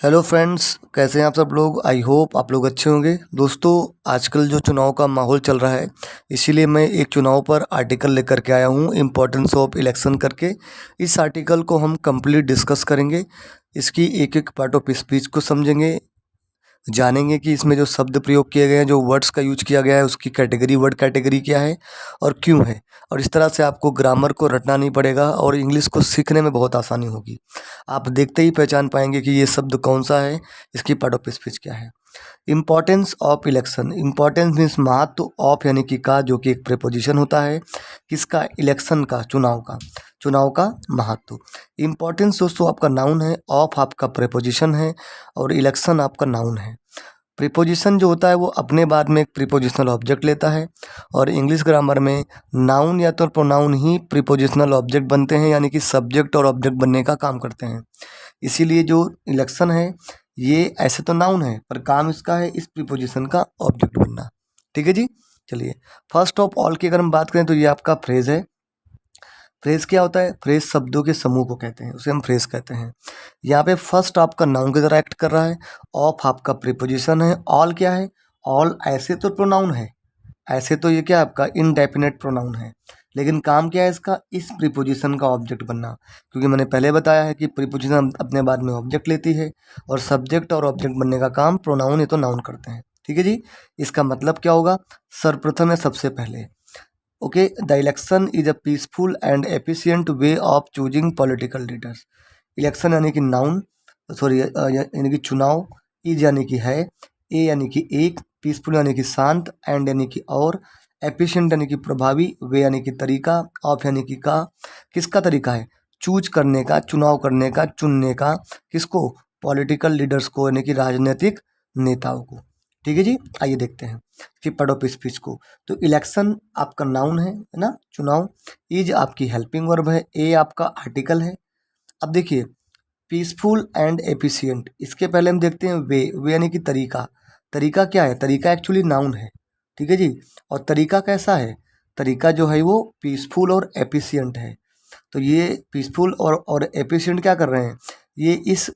Hello friends, कैसे हैं आप सब लोग। आई होप आप लोग अच्छे होंगे। दोस्तों, आजकल जो चुनाव का माहौल चल रहा है, इसीलिए मैं एक चुनाव पर आर्टिकल लेकर के आया हूँ, इम्पोर्टेंस ऑफ इलेक्शन करके। इस आर्टिकल को हम कंप्लीट डिस्कस करेंगे, इसकी एक एक पार्ट ऑफ स्पीच को समझेंगे, जानेंगे कि इसमें जो शब्द प्रयोग किए गए हैं, जो वर्ड्स का यूज किया गया है, उसकी कैटेगरी, वर्ड कैटेगरी क्या है और क्यों है। और इस तरह से आपको ग्रामर को रटना नहीं पड़ेगा और इंग्लिश को सीखने में बहुत आसानी होगी। आप देखते ही पहचान पाएंगे कि ये शब्द कौन सा है, इसकी पार्ट ऑफ स्पीच क्या है। Importance of election. Importance means महत्व, ऑफ यानी कि का, जो कि एक प्रीपोजिशन होता है किसका, इलेक्शन का, चुनाव का महत्व। इम्पॉर्टेंस दोस्तों आपका नाउन है, ऑफ आपका प्रीपोजिशन है और इलेक्शन आपका नाउन है। प्रीपोजिशन जो होता है वो अपने बाद में एक प्रीपोजिशनल ऑब्जेक्ट लेता है और इंग्लिश ग्रामर में नाउन या तो प्रोनाउन ही प्रीपोजिशनल ऑब्जेक्ट बनते हैं, यानी कि सब्जेक्ट और ऑब्जेक्ट बनने का काम करते हैं। इसीलिए जो इलेक्शन है ये ऐसे तो नाउन है पर काम इसका है इस प्रीपोजिशन का ऑब्जेक्ट बनना। ठीक है जी। चलिए, फर्स्ट ऑफ ऑल की अगर हम बात करें तो ये आपका फ्रेज है। फ्रेज क्या होता है? फ्रेज शब्दों के समूह को कहते हैं, उसे हम फ्रेज कहते हैं। यहाँ पे फर्स्ट आपका नाउन की तरह एक्ट कर रहा है, ऑफ आपका प्रीपोजिशन है, ऑल क्या है? ऑल ऐसे तो प्रोनाउन है, ऐसे तो ये क्या है आपका इनडेफिनेट प्रोनाउन है, लेकिन काम क्या है इसका, इस प्रीपोजिशन का ऑब्जेक्ट बनना। क्योंकि मैंने पहले बताया है कि प्रीपोजिशन अपने बाद में ऑब्जेक्ट लेती है और सब्जेक्ट और ऑब्जेक्ट बनने का काम प्रोनाउन या तो नाउन करते हैं। ठीक है जी। इसका मतलब क्या होगा? सर्वप्रथम है सबसे पहले, okay, the election is a peaceful and efficient way of choosing political leaders. Election यानी कि नाउन, सॉरी यानी कि चुनाव, इज यानी कि है, ए यानी कि एक, पीसफुल यानी कि शांत, एंड यानी कि और, एफिशिएंट यानी कि प्रभावी, वे यानी कि तरीका, ऑफ यानी कि का, किसका तरीका है? चूज करने का, चुनाव करने का, चुनने का, किसको? पॉलिटिकल लीडर्स को, यानी कि राजनीतिक नेताओं को। ठीक है जी। आइए देखते हैं कि पार्ट ऑफ स्पीच को। तो इलेक्शन आपका नाउन है ना, चुनाव। इज आपकी हेल्पिंग वर्ब है, ए आपका आर्टिकल है। अब देखिए, पीसफुल एंड एफिशिएंट, इसके पहले हम देखते हैं वे यानी कि तरीका। तरीका क्या है? तरीका एक्चुअली नाउन है। ठीक है जी। और तरीका कैसा है? तरीका जो है वो पीसफुल और एफिशिएंट है। तो ये पीसफुल और एफिशिएंट क्या कर रहे हैं? ये इस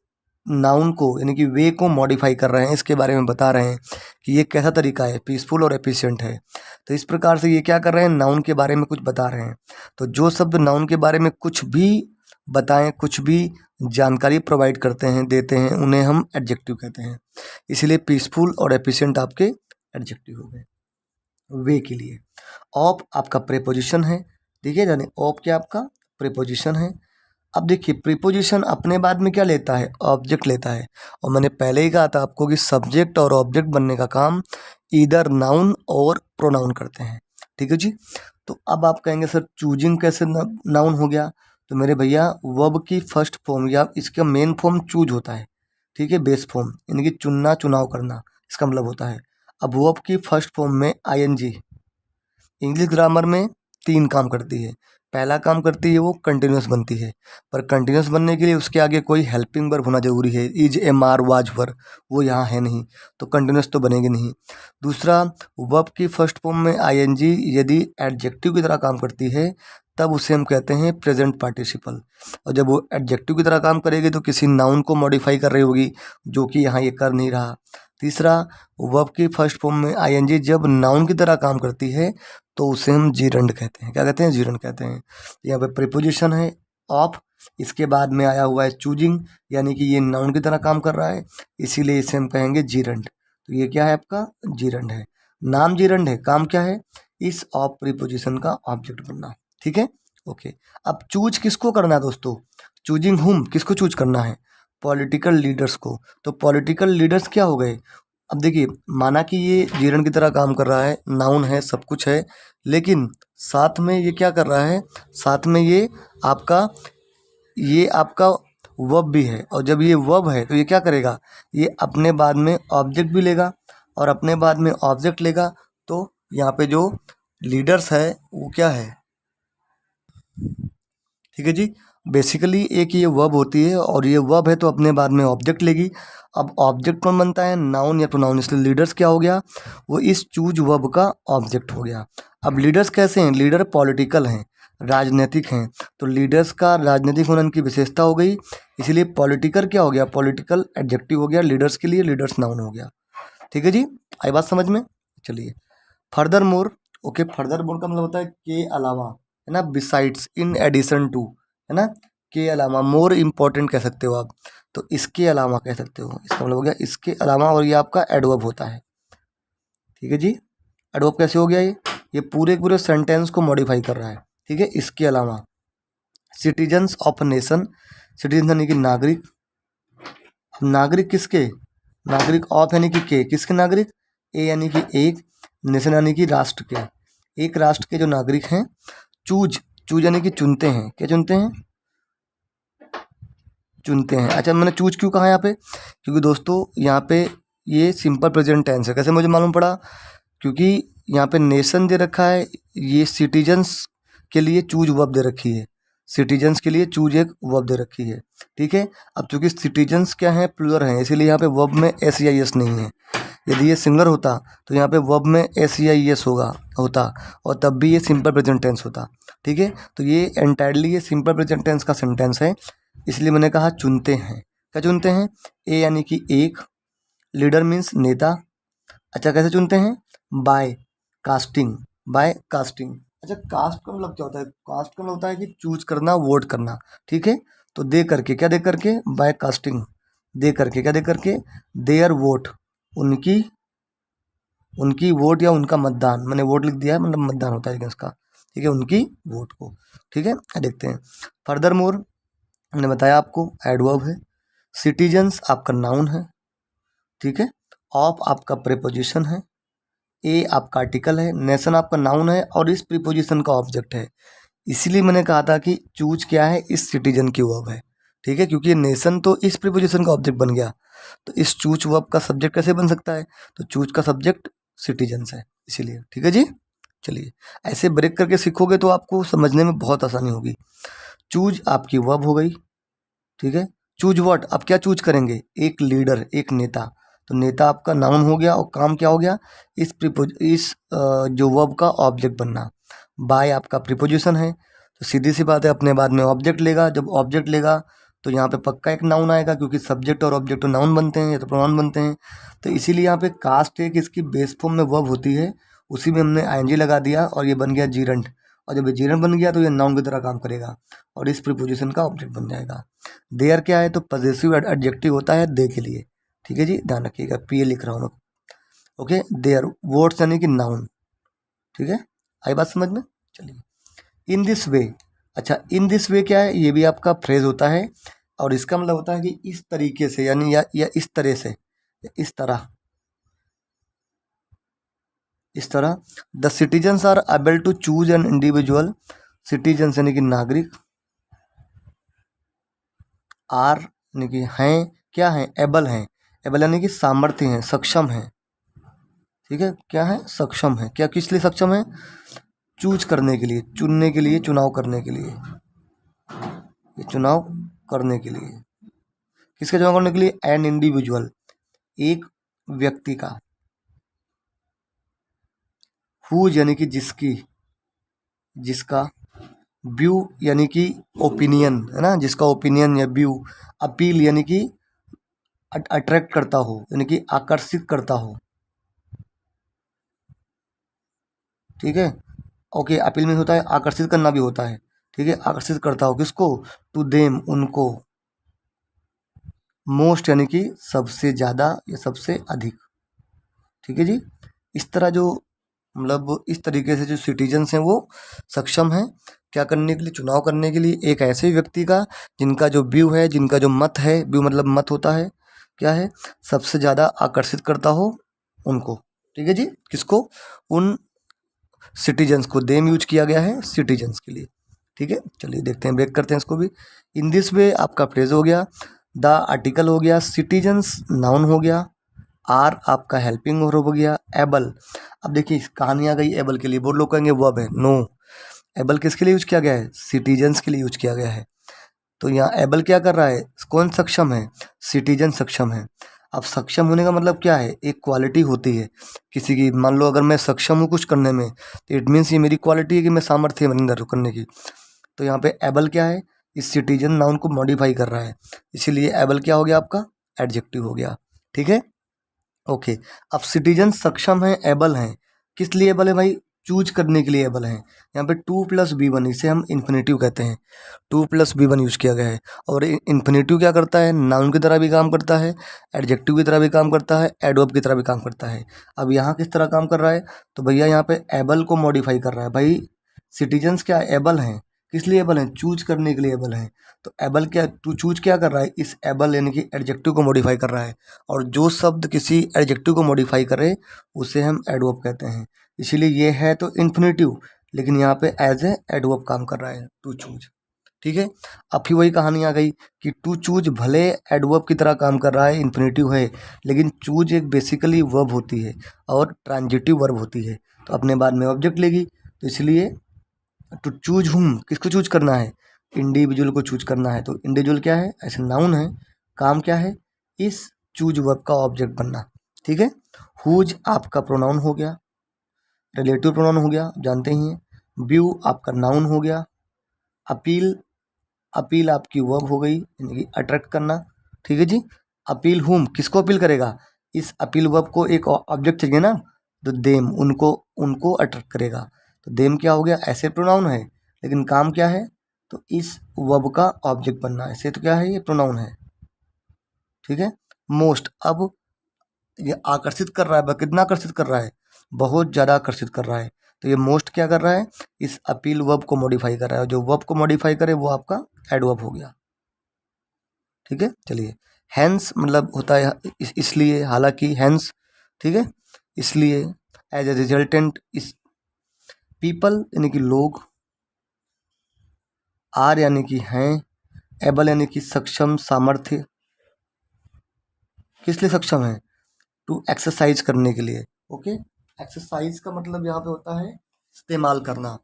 नाउन को यानी कि वे को मॉडिफाई कर रहे हैं, इसके बारे में बता रहे हैं कि ये कैसा तरीका है, पीसफुल और एफिशिएंट है। तो इस प्रकार से ये क्या कर रहे हैं, नाउन के बारे में कुछ बता रहे हैं। तो जो शब्द नाउन के बारे में कुछ भी बताएं, कुछ भी जानकारी प्रोवाइड करते हैं, देते हैं, उन्हें हम एडजेक्टिव कहते हैं। इसीलिए पीसफुल और एफिशिएंट आपके एडजेक्टिव हो गए वे के लिए। ऑफ आपका प्रीपोजिशन है, देखिए जाने ऑफ क्या आपका प्रीपोजिशन है। अब देखिए, प्रीपोजिशन अपने बाद में क्या लेता है? ऑब्जेक्ट लेता है। और मैंने पहले ही कहा था आपको कि सब्जेक्ट और ऑब्जेक्ट बनने का काम इधर नाउन और प्रोनाउन करते हैं। ठीक है जी। तो अब आप कहेंगे सर चूजिंग कैसे नाउन हो गया? तो मेरे भैया, वर्ब की फर्स्ट फॉर्म या इसका मेन फॉर्म चूज होता है। ठीक है, बेस फॉर्म यानी कि चुनना, चुनाव करना, इसका मतलब होता है। अब वर्ब की फर्स्ट फॉर्म में आईएनजी इंग्लिश ग्रामर में तीन काम करती है। पहला काम करती है वो कंटिन्यूस बनती है, पर कंटिन्यूस बनने के लिए उसके आगे कोई हेल्पिंग वर्ब होना जरूरी है। इज, एम, आर, वाज, वर, वो यहाँ है नहीं, तो कंटिन्यूस तो बनेगी नहीं। दूसरा, वर्ब की फर्स्ट फॉर्म में आईएनजी यदि एडजेक्टिव की तरह काम करती है तब उसे हम कहते हैं प्रेजेंट पार्टिसिपल। और जब वो एडजेक्टिव की तरह काम करेगी तो किसी नाउन को मॉडिफाई कर रही होगी, जो कि यहाँ ये कर नहीं रहा। तीसरा, वर्ब की फर्स्ट फॉर्म में आईएनजी जब नाउन की तरह काम करती है तो उसे हम जीरंड कहते हैं। क्या कहते हैं? जीरंड कहते हैं। यहाँ पे प्रीपोजिशन है ऑफ, इसके बाद में आया हुआ है चूजिंग, यानी कि ये नाउन की तरह काम कर रहा है, इसीलिए इसे हम कहेंगे जीरंड। तो ये क्या है आपका? जीरंड है। नाम जीरंड है, काम क्या है? इस ऑफ प्रीपोजिशन का ऑब्जेक्ट बनना। ठीक है, ओके। अब चूज किसको करना है दोस्तों? चूजिंग हुम, किसको चूज करना है? पॉलिटिकल लीडर्स को। तो पॉलिटिकल लीडर्स क्या हो गए? अब देखिए, माना कि ये जीरण की तरह काम कर रहा है, नाउन है, सब कुछ है, लेकिन साथ में ये क्या कर रहा है? साथ में ये आपका वर्ब भी है। और जब ये वर्ब है तो ये क्या करेगा? ये अपने बाद में ऑब्जेक्ट भी लेगा, और अपने बाद में ऑब्जेक्ट लेगा तो यहाँ पे जो लीडर्स है वो क्या है? ठीक है जी। बेसिकली एक ये वर्ब होती है और ये वर्ब है तो अपने बाद में ऑब्जेक्ट लेगी। अब ऑब्जेक्ट कौन बनता है? नाउन या प्रोनाउन। इसलिए लीडर्स क्या हो गया? वो इस चूज वर्ब का ऑब्जेक्ट हो गया। अब लीडर्स कैसे हैं? लीडर पॉलिटिकल हैं। राजनीतिक हैं, तो लीडर्स का राजनीतिक होना इनकी विशेषता हो गई, इसीलिए पॉलिटिकल क्या हो गया, पॉलिटिकल एडजेक्टिव हो गया लीडर्स के लिए, लीडर्स नाउन हो गया। ठीक है जी, आई बात समझ में। चलिए further more, okay, further more का मतलब होता है के अलावा, है ना, बिसाइड्स, इन एडिशन टू, है ना, के अलावा, मोर इम्पोर्टेंट कह सकते हो आप, तो इसके अलावा कह सकते हो, इसका मतलब हो गया इसके अलावा, और ये आपका एडवर्ब होता है। ठीक है जी, एडवर्ब कैसे हो गया ये पूरे पूरे सेंटेंस को मॉडिफाई कर रहा है। ठीक है, इसके अलावा सिटीजन्स ऑफ नेशन, सिटीजन यानी कि नागरिक, नागरिक किसके, नागरिक ऑफ यानी कि के, किसके नागरिक, ए यानी कि एक, नेशन यानी कि राष्ट्र के, एक राष्ट्र के जो नागरिक हैं, चूज, चूज यानी कि चुनते हैं, क्या चुनते हैं, चुनते हैं। अच्छा मैंने चूज क्यों कहा यहाँ पे, क्योंकि दोस्तों यहाँ पे ये सिंपल प्रेजेंट टेंस है। कैसे मुझे मालूम पड़ा, क्योंकि यहाँ पे नेशन दे रखा है, ये सिटीजन्स के लिए चूज वर्ब दे रखी है, सिटीजन्स के लिए चूज एक वर्ब दे रखी है। ठीक है, अब चूंकि सिटीजन्स क्या है, प्लूरल हैं, इसीलिए यहाँ पे वर्ब में एस या एस नहीं है। यदि ये सिंगुलर होता तो यहाँ पे वर्ब में एस या एस होता और तब भी ये सिंपल प्रेजेंट टेंस होता। ठीक है, तो ये एंटायरली ये सिंपल प्रेजेंट टेंस का सेंटेंस है, इसलिए मैंने कहा चुनते हैं। क्या चुनते हैं, ए यानी कि एक, लीडर मीन्स नेता। अच्छा कैसे चुनते हैं, बाय कास्टिंग, बाय कास्टिंग। अच्छा कास्ट का मतलब क्या होता है, कास्ट का मतलब होता है कि चूज करना, वोट करना। ठीक है, तो दे करके, क्या दे करके, बाय कास्टिंग, दे करके, क्या दे करके, देयर वोट, उनकी, उनकी वोट या उनका मतदान, मैंने वोट लिख दिया है, मतलब मतदान होता है इसका। ठीक है, उनकी वोट को। ठीक है, देखते हैं फर्दर मोर, मैंने बताया आपको एडवर्ब है, सिटीजन्स आपका नाउन है। ठीक है, ऑफ आपका प्रीपोजिशन है, ए आपका आर्टिकल है, नेशन आपका नाउन है और इस प्रीपोजिशन का ऑब्जेक्ट है। इसीलिए मैंने कहा था कि चूज क्या है, इस सिटीजन की वर्ब है। ठीक है, क्योंकि ये नेशन तो इस प्रीपोजिशन का ऑब्जेक्ट बन गया, तो इस चूज वर्ब का सब्जेक्ट कैसे बन सकता है, तो चूज का सब्जेक्ट सिटीजन्स है इसीलिए। ठीक है जी, चलिए ऐसे ब्रेक करके सीखोगे तो आपको समझने में बहुत आसानी होगी। चूज आपकी वर्ब हो गई। ठीक है, चूज व्हाट, अब क्या चूज करेंगे, एक लीडर, एक नेता, तो नेता आपका नाउन हो गया और काम क्या हो गया, इस जो वर्ब का ऑब्जेक्ट बनना। बाय आपका प्रीपोजिशन है, तो सीधी सी बात है अपने बाद में ऑब्जेक्ट लेगा, जब ऑब्जेक्ट लेगा तो यहाँ पे पक्का एक नाउन आएगा, क्योंकि सब्जेक्ट और ऑब्जेक्ट तो नाउन बनते हैं या तो प्रोनाउन बनते हैं। तो इसीलिए यहाँ पे कास्ट है कि इसकी बेस फॉर्म में वर्ब होती है, उसी में हमने आईएनजी लगा दिया और ये बन गया जीरंट, और जब ये जीरंट बन गया तो ये नाउन की तरह काम करेगा और इस प्रीपोजिशन का ऑब्जेक्ट बन जाएगा। देयर क्या है, तो पॉजेसिव एडजेक्टिव होता है दे के लिए। ठीक है जी, ध्यान रखिएगा, पी ए लिख रहा हूँ मैं। ओके, देयर वर्ड्स यानी कि नाउन। ठीक है, आई बात समझ में। चलिए इन दिस वे, अच्छा इन दिस वे क्या है, ये भी आपका फ्रेज होता है और इसका मतलब होता है कि इस तरीके से, यानी या इस तरह से, इस तरह, इस तरह। The citizens are able to choose an individual, citizens यानी कि नागरिक, आर यानी कि हैं, क्या हैं, एबल हैं, एबल यानी कि सामर्थ्य हैं, सक्षम हैं। ठीक है, क्या है, सक्षम है, क्या किस लिए सक्षम है, चूज करने के लिए, चुनने के लिए, चुनाव करने के लिए, ये चुनाव करने के लिए, किसका चुनाव करने के लिए, एन इंडिविजुअल, एक व्यक्ति का, हुज यानी कि जिसकी, जिसका, व्यू यानी कि ओपिनियन, है ना, जिसका ओपिनियन या व्यू, अपील यानी कि अट्रैक्ट करता हो, यानी कि आकर्षित करता हो। ठीक है, ओके, अपील में होता है आकर्षित करना भी होता है। ठीक है, आकर्षित करता हो किसको, टू देम, उनको, मोस्ट यानी कि सबसे ज़्यादा या सबसे अधिक। ठीक है जी, इस तरह जो, मतलब इस तरीके से जो सिटीजन्स हैं वो सक्षम हैं क्या करने के लिए, चुनाव करने के लिए एक ऐसे व्यक्ति का जिनका जो व्यू है, जिनका जो मत है, व्यू मतलब मत होता है, क्या है, सबसे ज़्यादा आकर्षित करता हो उनको। ठीक है जी, किसको, उन सिटीजन्स को, देम यूज किया गया है सिटीजन्स के लिए। ठीक है, चलिए देखते हैं, ब्रेक करते हैं इसको भी। इन दिस वे आपका फ्रेज हो गया, द आर्टिकल हो गया, सिटीजन्स नाउन हो गया, आर आपका हेल्पिंग वर्ब हो गया, एबल। अब देखिए कहानी आ गई एबल के लिए, बहुत लोग कहेंगे वर्ब है, नो, एबल किसके लिए यूज किया गया है, सिटीजन्स के लिए यूज किया गया है। तो यहाँ एबल क्या कर रहा है, कौन सक्षम है, सिटीजन सक्षम है। अब सक्षम होने का मतलब क्या है, एक क्वालिटी होती है किसी की। मान लो अगर मैं सक्षम हूँ कुछ करने में, तो इट मीन्स ये मेरी क्वालिटी है कि मैं सामर्थ्य है मेरे अंदर करने की। तो यहाँ पे एबल क्या है, इस सिटीजन नाउन को मॉडिफाई कर रहा है, इसीलिए एबल क्या हो गया आपका, एडजेक्टिव हो गया। ठीक है, ओके। अब सिटीजन सक्षम है, एबल हैं, किस लिए एबल है भाई, चूज करने के लिए एबल हैं। यहाँ पे टू प्लस बी वन, इसे हम इन्फिनेटिव कहते हैं, to plus V one use किया गया है। और इन्फिनेटिव क्या करता है, नाउन की तरह भी काम करता है, एडजेक्टिव की तरह भी काम करता है, एडवर्ब की तरह भी काम करता है। अब यहाँ किस तरह काम कर रहा है, तो भैया यहाँ पे एबल को मॉडिफाई कर रहा है। भाई सिटीजन्स क्या एबल हैं, किस लिए एबल हैं, चूज करने के लिए एबल हैं। तो एबल क्या, टू चूज क्या कर रहा है, इस एबल यानी कि एडजेक्टिव को मॉडिफाई कर रहा है। और जो शब्द किसी एडजेक्टिव को मॉडिफाई करे उसे हम एडवर्ब कहते हैं। इसीलिए ये है तो इन्फिनेटिव, लेकिन यहाँ पे एज ए एडवर्ब काम कर रहा है, टू चूज। ठीक है, अब फिर वही कहानी आ गई कि टू चूज भले एडवर्ब की तरह काम कर रहा है, इन्फिनेटिव है, लेकिन चूज एक बेसिकली वर्ब होती है और ट्रांजिटिव वर्ब होती है, तो अपने बाद में ऑब्जेक्ट लेगी। तो इसलिए टू चूज हुम, किसको चूज करना है, इंडिविजुअल को चूज करना है। तो इंडिविजुअल क्या है, ऐसे नाउन है, काम क्या है, इस चूज वर्ब का ऑब्जेक्ट बनना। ठीक है, हुज आपका प्रोनाउन हो गया, रिलेटिव प्रोनाउन हो गया, जानते ही हैं। व्यू आपका नाउन हो गया। अपील, अपील आपकी वर्ब हो गई, यानी कि अट्रैक्ट करना। ठीक है जी, अपील हुम, किसको अपील करेगा, इस अपील वर्ब को एक ऑब्जेक्ट चाहिए ना, तो देम, उनको उनको अट्रैक्ट करेगा। तो देम क्या हो गया, ऐसे प्रोनाउन है, लेकिन काम क्या है, तो इस वर्ब का ऑब्जेक्ट बनना। ऐसे तो क्या है, ये प्रोनाउन है। ठीक है, मोस्ट, अब ये आकर्षित कर रहा है, कितना आकर्षित कर रहा है, बहुत ज़्यादा आकर्षित कर रहा है। तो ये मोस्ट क्या कर रहा है, इस अपील वर्ब को मॉडिफाई कर रहा है, जो वर्ब को मॉडिफाई करे वो आपका एडवर्ब हो गया। ठीक है, चलिए। हैंस मतलब होता है इसलिए, हालांकि, हैंस। ठीक है, इसलिए, एज ए रिजल्टेंट, इस पीपल यानी कि लोग, आर यानी कि हैं, एबल यानी कि सक्षम, सामर्थ्य, किस लिए सक्षम है, टू एक्सरसाइज करने के लिए। ओके, एक्सरसाइज का मतलब यहाँ पे होता है इस्तेमाल करना,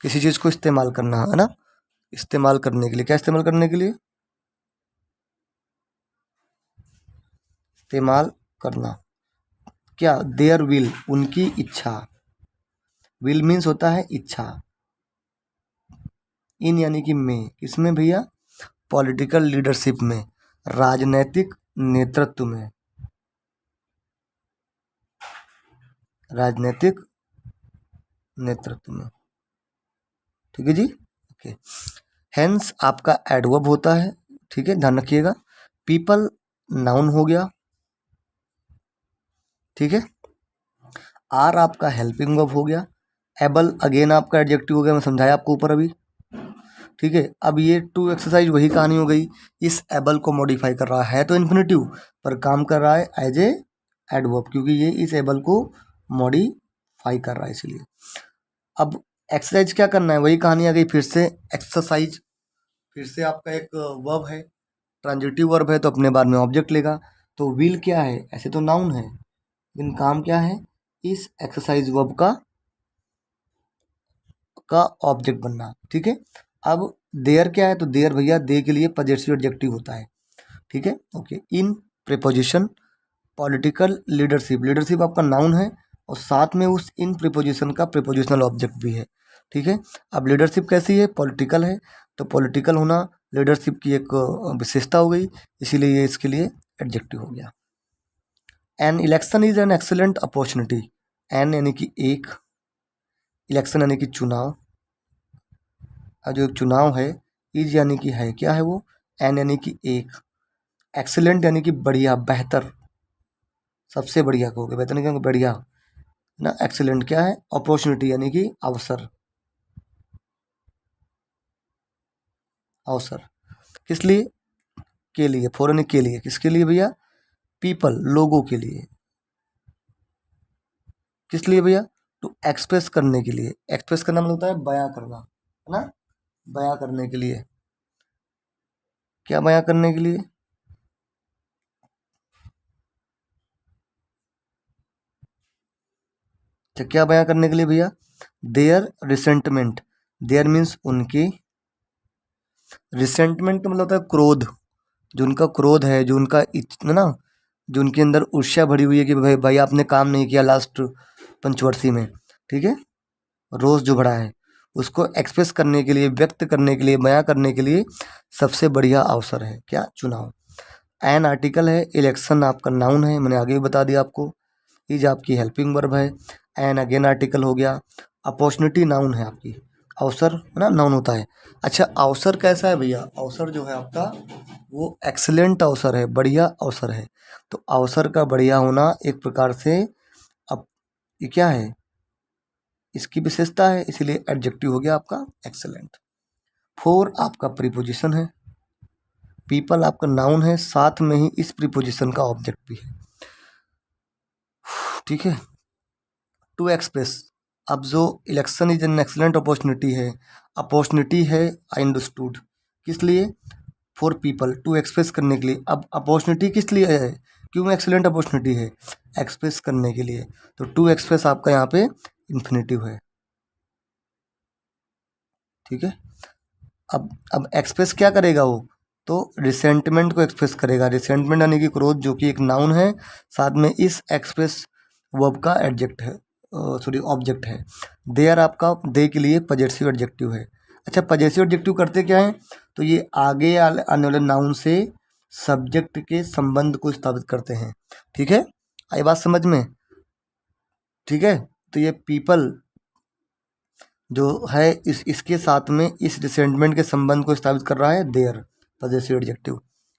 किसी चीज़ को इस्तेमाल करना, है ना, इस्तेमाल करने के लिए, क्या इस्तेमाल करने के लिए, इस्तेमाल करना। क्या, देयर विल, उनकी इच्छा, विल मीन्स होता है इच्छा, इन यानी कि में, किसमें भैया, पॉलिटिकल लीडरशिप में, राजनैतिक नेतृत्व में, राजनैतिक नेतृत्व में। ठीक है जी, ओके। हेंस आपका एडवर्ब होता है, ठीक है, ध्यान रखिएगा। पीपल नाउन हो गया, ठीक है। आर आपका हेल्पिंग वर्ब हो गया। एबल अगेन आपका एडजेक्टिव हो गया, मैं समझाया आपको ऊपर अभी। ठीक है, अब ये टू एक्सरसाइज वही कहानी हो गई, इस एबल को मॉडिफाई कर रहा है तो इन्फिनेटिव, पर काम कर रहा है एज ए एडवर्ब, क्योंकि ये इस एबल को मॉडिफाई कर रहा है, इसलिए। अब एक्सरसाइज क्या करना है, वही कहानी आ गई फिर से, एक्सरसाइज फिर से आपका एक वर्ब है, ट्रांजिटिव वर्ब है, तो अपने बाद में ऑब्जेक्ट लेगा। तो विल क्या है, ऐसे तो नाउन है, लेकिन काम क्या है, इस एक्सरसाइज वर्ब का ऑब्जेक्ट बनना। ठीक है, अब देयर क्या है, तो देयर भैया दे के लिए पॉजेसिव एडजेक्टिव होता है। ठीक है, ओके। इन प्रीपोजिशन, पॉलिटिकल लीडरशिप, लीडरशिप आपका नाउन है और साथ में उस इन प्रीपोजिशन का प्रीपोजिशनल ऑब्जेक्ट भी है। ठीक है, अब लीडरशिप कैसी है, पॉलिटिकल है, तो पॉलिटिकल होना लीडरशिप की एक विशेषता हो गई, इसीलिए ये इसके लिए एडजेक्टिव हो गया। An election is an excellent opportunity, an यानी कि एक, इलेक्शन यानी कि चुनाव, और जो चुनाव है, इज यानी कि है, क्या है वो, एन यानी कि एक, एक्सेलेंट यानी कि बढ़िया, बेहतर, सबसे बढ़िया कहोगे, बेहतर नहीं कहोगे, बढ़िया ना। एक्सेलेंट क्या है, अपॉर्चुनिटी यानी कि अवसर, अवसर, किस लिए, के लिए, फॉरन के लिए, किसके लिए भैया, पीपल, लोगों के लिए, किस लिए भैया, टू एक्सप्रेस करने के लिए, एक्सप्रेस करना मतलब होता है बयां करना, है ना, बयां करने के लिए, क्या बयां करने के लिए, तो क्या बयां करने के लिए भैया, देयर रिसेंटमेंट, देयर मीन्स उनकी, रिसेंटमेंट मतलब होता है क्रोध, जो उनका क्रोध है, जो उनका ना जो उनके अंदर ईर्ष्या भरी हुई है कि भाई भाई आपने काम नहीं किया लास्ट पंचवर्षीय में, ठीक है, रोष जो भरा है उसको एक्सप्रेस करने के लिए, व्यक्त करने के लिए, बयां करने के लिए सबसे बढ़िया अवसर है क्या? चुनाव। एन आर्टिकल है, इलेक्शन आपका नाउन है, मैंने आगे भी बता दिया आपको। इज आपकी हेल्पिंग वर्ब है, एन अगेन आर्टिकल हो गया। अपॉर्चुनिटी नाउन है आपकी, अवसर है ना, नाउन होता है। अच्छा, अवसर कैसा है भैया? अवसर जो है आपका वो एक्सीलेंट अवसर है, बढ़िया अवसर है। तो अवसर का बढ़िया होना एक प्रकार से, अब ये क्या है, इसकी विशेषता है, इसीलिए एडजेक्टिव हो गया आपका एक्सीलेंट। फोर आपका प्रीपोजिशन है, पीपल आपका नाउन है, साथ में ही इस प्रीपोजिशन का ऑब्जेक्ट भी है, ठीक है। टू एक्सप्रेस, अब जो election is an excellent opportunity है, अपॉर्चुनिटी है आई अंडरस्टूड, किस लिए? फॉर पीपल, टू एक्सप्रेस करने के लिए। अब अपॉर्चुनिटी किस लिए है, क्यों एक्सीलेंट अपॉर्चुनिटी है? एक्सप्रेस करने के लिए। तो टू एक्सप्रेस आपका यहाँ पे इन्फिनेटिव है, ठीक है। अब एक्सप्रेस क्या करेगा वो? तो रिसेंटमेंट को एक्सप्रेस करेगा। रिसेंटमेंट यानी कि क्रोध, जो कि एक नाउन है, साथ में इस एक्सप्रेस वर्ब का एडजेक्ट है, सॉरी ऑब्जेक्ट है। देयर आपका दे के लिए पजेसिव एडजेक्टिव है। अच्छा, पजेसिव एडजेक्टिव करते क्या है? तो ये आगे आने वाले नाउन से सब्जेक्ट के संबंध को स्थापित करते हैं, ठीक है। आई बात समझ में? ठीक है। तो ये पीपल जो है इसके साथ में इस रिसेंटमेंट के संबंध को स्थापित कर रहा है देयर, पजेसिव एडजेक्टिव,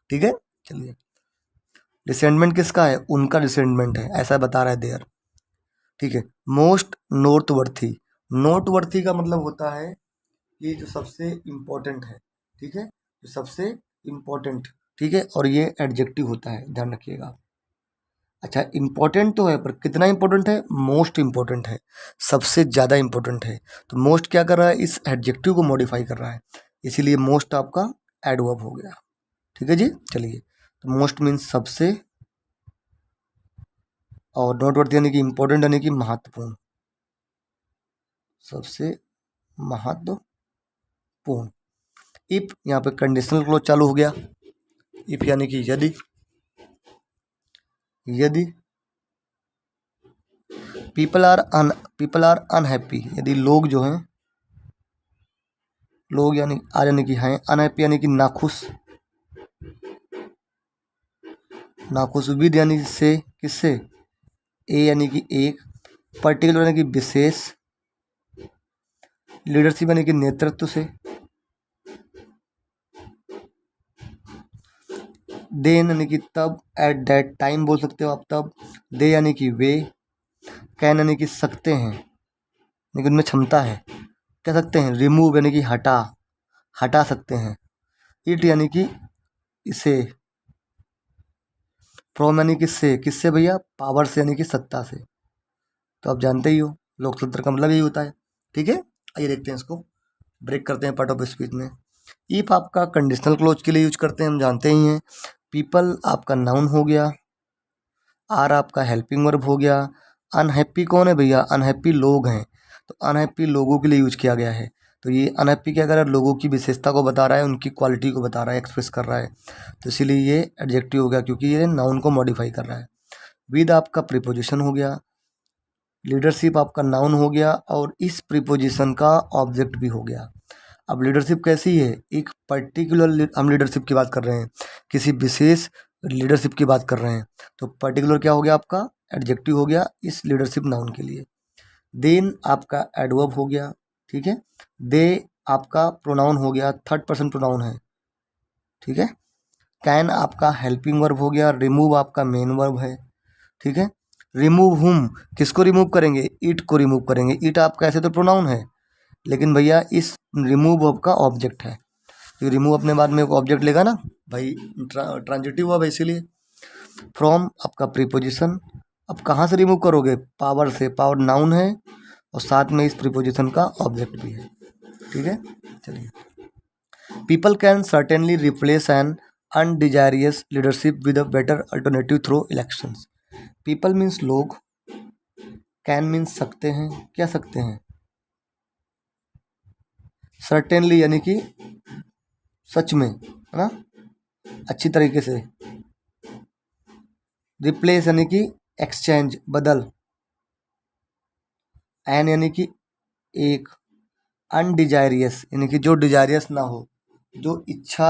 ठीक है। चलिए, रिसेंटमेंट किसका है? उनका रिसेंटमेंट है, ऐसा बता रहा है देयर, ठीक है। मोस्ट नोटवर्थी, नोटवर्थी का मतलब होता है कि जो सबसे इम्पोर्टेंट है, ठीक है, जो सबसे इम्पोर्टेंट, ठीक है, और ये एडजेक्टिव होता है, ध्यान रखिएगा। अच्छा, इम्पोर्टेंट तो है पर कितना इम्पोर्टेंट है? मोस्ट इम्पोर्टेंट है, सबसे ज़्यादा इम्पोर्टेंट है। तो मोस्ट क्या कर रहा है? इस एडजेक्टिव को मॉडिफाई कर रहा है, इसीलिए मोस्ट आपका एडवर्ब हो गया, ठीक है जी। चलिए, तो मोस्ट मीन्स सबसे, और नोटवर्दी यानी कि इम्पोर्टेंट यानी कि महत्वपूर्ण, सबसे महत्वपूर्ण। इफ यहाँ पे कंडीशनल क्लोज चालू हो गया, इफ यानी कि यदि, यदि पीपल आर अनहैप्पी, यदि लोग जो हैं, लोग यानी आर यानी कि हैं, अनहैप्पी यानी कि नाखुश, नाखुश, विद यानी से, किससे? ए यानी कि एक, पर्टिकुलर यानी कि विशेष, लीडरशिप यानी कि नेतृत्व से, देन यानी कि तब, एट दैट टाइम बोल सकते हो आप तब, दे यानी कि वे, कैन यानी कि सकते हैं, लेकिन उनमें क्षमता है, कह सकते हैं। रिमूव यानी कि हटा, हटा सकते हैं। इट यानी कि इसे, फ्रॉम यानी किससे, किससे भैया? पावर से यानी कि सत्ता से। तो आप जानते ही हो लोकतंत्र का मतलब यही होता है, ठीक है। आइए देखते हैं इसको, ब्रेक करते हैं पार्ट ऑफ स्पीच में। इफ आपका कंडीशनल क्लोज के लिए यूज करते हैं, हम जानते ही हैं। पीपल आपका नाउन हो गया, आर आपका हेल्पिंग वर्ब हो गया। अनहैप्पी कौन है भैया? अनहैप्पी लोग हैं, तो अनहैप्पी लोगों के लिए यूज किया गया है। तो ये अनहैप्पी क्या कर रहा है? लोगों की विशेषता को बता रहा है, उनकी क्वालिटी को बता रहा है, एक्सप्रेस कर रहा है, तो इसीलिए ये एडजेक्टिव हो गया, क्योंकि ये नाउन को मॉडिफाई कर रहा है। विद आपका प्रीपोजिशन हो गया, लीडरशिप आपका नाउन हो गया, और इस प्रीपोजिशन का ऑब्जेक्ट भी हो गया। अब लीडरशिप कैसी है? एक पर्टिकुलर, हम लीडरशिप की बात कर रहे हैं, किसी विशेष लीडरशिप की बात कर रहे हैं, तो पर्टिकुलर क्या हो गया आपका? एडजेक्टिव हो गया इस लीडरशिप नाउन के लिए। देन आपका एडवर्ब हो गया, ठीक है। दे आपका प्रोनाउन हो गया, थर्ड पर्सन प्रोनाउन है, ठीक है। कैन आपका हेल्पिंग वर्ब हो गया, रिमूव आपका मेन वर्ब है, ठीक है। रिमूव हुम, किसको रिमूव करेंगे? इट को रिमूव करेंगे। इट आपका ऐसे तो प्रोनाउन है, लेकिन भैया इस रिमूव वर्ब का ऑब्जेक्ट है, तो रिमूव अपने बाद में एक ऑब्जेक्ट लेगा ना भाई, ट्रांजिटिव वर्ब है इसीलिए। फ्रॉम आपका प्रीपोजिशन, अब कहाँ से रिमूव करोगे? पावर से, पावर नाउन है और साथ में इस प्रीपोजिशन का ऑब्जेक्ट भी है, ठीक है। चलिए, people can certainly replace an undesirous leadership with a better alternative through elections. People means लोग, कैन मीन्स सकते हैं, क्या सकते हैं? सर्टेनली यानी कि सच में, है ना, अच्छी तरीके से, रिप्लेस यानी कि एक्सचेंज, बदल। एन यानी कि एक। अनडिजायरियस यानी कि जो डिजायरियस ना हो, जो इच्छा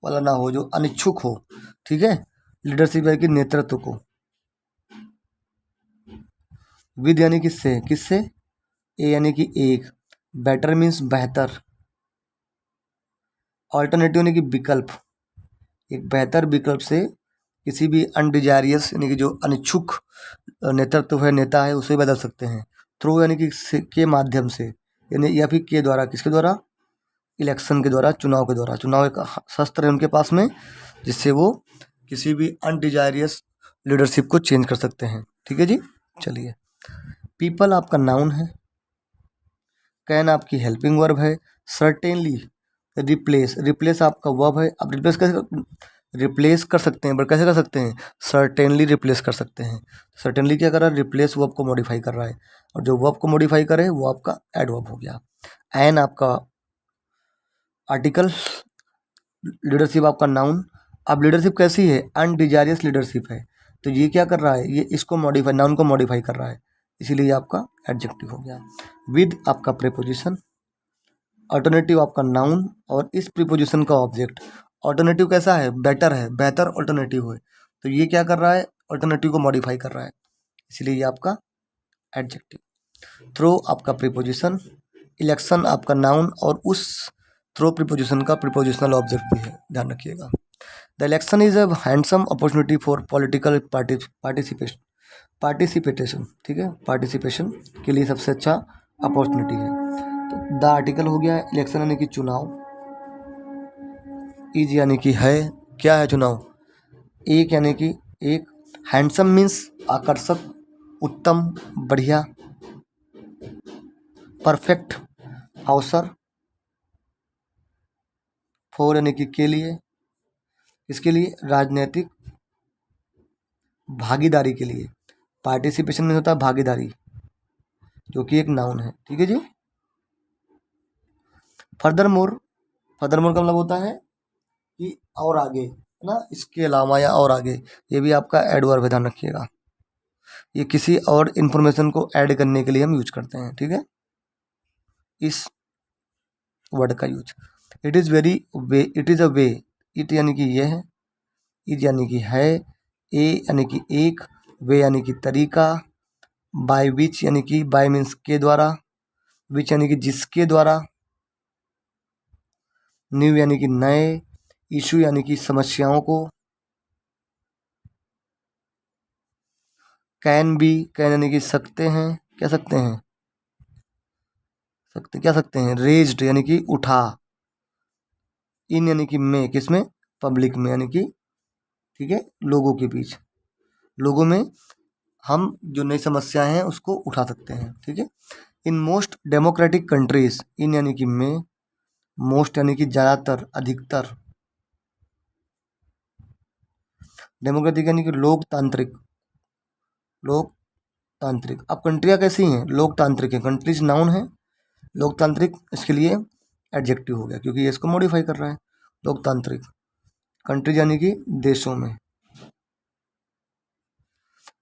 वाला ना हो, जो अनिच्छुक हो, ठीक है। लीडरशिप यानी कि नेतृत्व को। विद यानी किससे, किससे। ए यानी कि एक। बेटर मीन्स बेहतर। ऑल्टरनेटिव यानी कि विकल्प। एक बेहतर विकल्प से किसी भी अनडिजायरियस यानी कि जो अनिच्छुक नेतृत्व है, नेता है, उसे बदल सकते हैं। थ्रू यानी कि के माध्यम से, यानी या फिर के द्वारा, किसके द्वारा, इलेक्शन के द्वारा, चुनाव के द्वारा। चुनाव एक शस्त्र है उनके पास में, जिससे वो किसी भी अनडिजायरियस लीडरशिप को चेंज कर सकते हैं। ठीक है जी, चलिए। पीपल आपका नाउन है। कैन आपकी हेल्पिंग वर्ब है। सर्टेनली, रिप्लेस, रिप्लेस आपका वर्ब है। आप रिप्लेस कैसे, रिप्लेस कर सकते हैं, बट कैसे कर सकते हैं, सर्टेनली रिप्लेस कर सकते हैं। सर्टेनली क्या कर रहा है, रिप्लेस वर्ब को मॉडिफाई कर रहा है, और जो वर्ब को मॉडिफाई करे वो आपका एडवर्ब हो गया। एन आपका आर्टिकल, लीडरशिप आपका नाउन। अब लीडरशिप कैसी है, अनडिजायरियस लीडरशिप है, तो ये क्या कर रहा है, ये इसको मॉडिफाई, नाउन को मॉडिफाई कर रहा है, इसीलिए ये आपका एडजेक्टिव हो गया। विद आपका प्रीपोजिशन। अल्टरनेटिव आपका नाउन, और इस प्रीपोजिशन का ऑब्जेक्ट। अल्टरनेटिव कैसा है, बेटर है, बेहतर अल्टरनेटिव है, तो ये क्या कर रहा है, अल्टरनेटिव को मॉडिफाई कर रहा है, इसलिए ये आपका एडजेक्टिव। थ्रो आपका प्रीपोजिशन। इलेक्शन आपका नाउन, और उस थ्रो प्रीपोजिशन का प्रीपोजिशनल ऑब्जेक्ट भी है, ध्यान रखिएगा। The election is a handsome opportunity for political participation, ठीक है, पार्टिसिपेशन के लिए सबसे अच्छा अपॉर्चुनिटी है। तो द आर्टिकल हो गया, इलेक्शन यानी कि चुनाव। इज यानी कि है, क्या है चुनाव, एक यानी कि एक। हैंडसम मीन्स आकर्षक, उत्तम, बढ़िया। परफेक्ट, अवसर। फॉर यानी कि के लिए, इसके लिए, राजनीतिक भागीदारी के लिए। पार्टिसिपेशन में होता है भागीदारी, जो कि एक नाउन है। ठीक है जी। फर्दर मोर, फर्दर मोर का मतलब होता है कि और आगे, है ना, इसके अलावा या और आगे, ये भी आपका एडवर्ब है, ध्यान रखिएगा। ये किसी और इन्फॉर्मेशन को ऐड करने के लिए हम यूज करते हैं। ठीक है, इस वर्ड का use. It is very way, it is a way. It यानी कि ये है, इज यानी कि है, ए यानी कि एक, वे यानी कि तरीका, बाय विच यानी कि बाय मीन्स के द्वारा, विच यानी कि जिसके द्वारा, न्यू यानी कि नए, इशू यानी कि समस्याओं को, कैन बी, कैन यानी कि सकते हैं, क्या सकते हैं, सकते क्या सकते हैं, रेज्ड यानी कि उठा, इन यानी कि में, किसमें, पब्लिक में, यानी कि, ठीक है, लोगों के बीच, लोगों में हम जो नई समस्याएं हैं उसको उठा सकते हैं। ठीक है। इन मोस्ट डेमोक्रेटिक कंट्रीज, इन यानी कि में, मोस्ट यानी कि ज़्यादातर, अधिकतर, डेमोक्रेटिक यानी कि लोकतांत्रिक, लोकतांत्रिक। अब कंट्रियाँ कैसी हैं, लोकतांत्रिक है, कंट्रीज नाउन है, लोकतांत्रिक इसके लिए एडजेक्टिव हो गया, क्योंकि ये इसको मॉडिफाई कर रहा है। लोकतांत्रिक कंट्रीज यानी कि देशों में।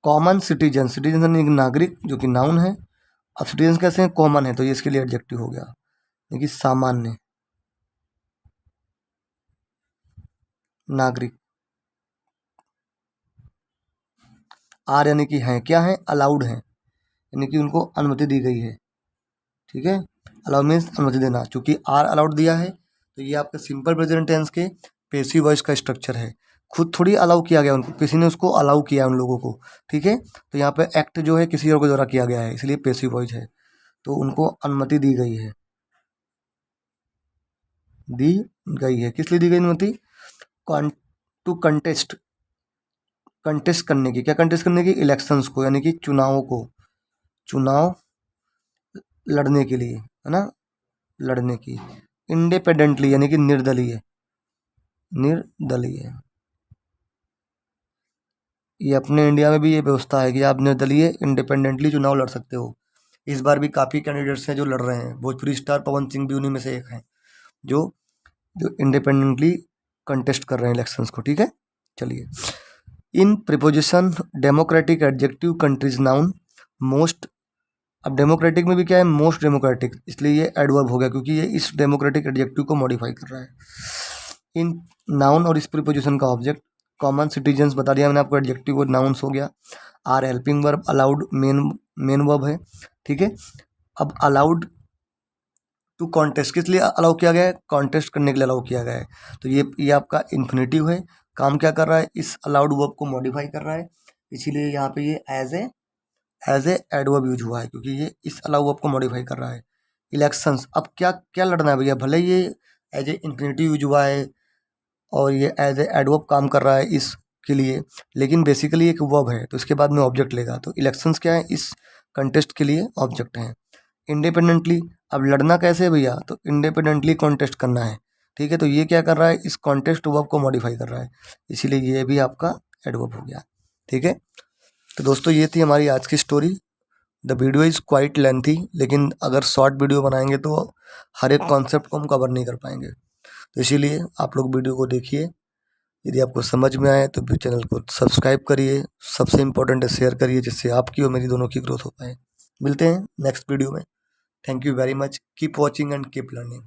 कॉमन सिटीजन, सिटीजन यानी कि नागरिक, जो कि नाउन है। अब सिटीजन कैसे हैं, कॉमन है, तो ये इसके लिए एडजेक्टिव हो गया, यानी कि सामान्य नागरिक। आर यानी कि हैं, क्या है, अलाउड है, यानी कि उनको अनुमति दी गई है। ठीक है, अलाउ मीन्स अनुमति देना, चूंकि आर अलाउड दिया है, तो ये आपके सिंपल प्रेजेंट टेंस के पेसिव वॉइस का स्ट्रक्चर है। खुद थोड़ी अलाउ किया गया उनको, किसी ने उसको अलाउ किया उन लोगों को। ठीक है, तो यहाँ पे एक्ट जो है किसी और के द्वारा किया गया है, इसलिए पेसिव वॉइस है, तो उनको अनुमति दी गई है, दी गई है। किस लिए दी गई अनुमति, टू कंटेस्ट, कंटेस्ट करने की, क्या कंटेस्ट करने की, इलेक्शंस को, यानी कि चुनावों को, चुनाव लड़ने के लिए, है ना, लड़ने की। इंडिपेंडेंटली यानी कि निर्दलीय, निर्दलीय। ये अपने इंडिया में भी ये व्यवस्था है कि आप निर्दलीय इंडिपेंडेंटली चुनाव लड़ सकते हो। इस बार भी काफ़ी कैंडिडेट्स हैं जो लड़ रहे हैं, भोजपुरी स्टार पवन सिंह भी उन्हीं में से एक हैं, जो जो इंडिपेंडेंटली कंटेस्ट कर रहे हैं इलेक्शंस को। ठीक है, चलिए। In preposition democratic adjective countries noun most. अब डेमोक्रेटिक में भी क्या है, मोस्ट डेमोक्रेटिक, इसलिए ये एडवर्ब हो गया क्योंकि ये इस डेमोक्रेटिक एडजेक्टिव को मॉडिफाई कर रहा है। इन नाउन और इस प्रीपोजिशन का ऑब्जेक्ट कॉमन सिटीजन्स बता दिया मैंने आपको, एडजेक्टिव और नाउन्स हो गया। Are helping verb, allowed main verb है, ठीक है। अब अलाउड टू कॉन्टेस्ट किस लिए अलाउ किया गया है, कॉन्टेस्ट करने के लिए अलाउ किया गया है। तो ये आपका इन्फिनेटिव है, काम क्या कर रहा है, इस अलाउड वर्ब को मॉडिफाई कर रहा है, इसीलिए यहाँ पे ये एज ए एडवर्ब यूज हुआ है क्योंकि ये इस अलाउ वर्ब को मॉडिफाई कर रहा है। इलेक्शंस, अब क्या क्या लड़ना है भैया, भले ये एज ए इन्फिनेटिव यूज हुआ है और ये एज ए एडवर्ब काम कर रहा है इसके लिए, लेकिन बेसिकली एक वर्ब है तो इसके बाद में ऑब्जेक्ट लेगा। तो इलेक्शंस क्या है, इस कंटेस्ट के लिए ऑब्जेक्ट हैं। इंडिपेंडेंटली, अब लड़ना कैसे है भैया, तो इंडिपेंडेंटली कॉन्टेस्ट करना है, ठीक है। तो ये क्या कर रहा है, इस कॉन्टेस्ट वर्ब को मॉडिफाई कर रहा है, इसीलिए ये भी आपका एडवर्ब हो गया, ठीक है। तो दोस्तों ये थी हमारी आज की story. The video is quite lengthy, लेकिन अगर शॉर्ट वीडियो बनाएंगे तो हर एक कॉन्सेप्ट को हम कवर नहीं कर पाएंगे, तो इसीलिए आप लोग वीडियो को देखिए। यदि आपको समझ में आए तो चैनल को सब्सक्राइब करिए, सबसे इम्पोर्टेंट है शेयर करिए, जिससे आपकी और मेरी दोनों की ग्रोथ हो पाए। मिलते हैं नेक्स्ट वीडियो में। Thank you very much, keep watching and keep learning.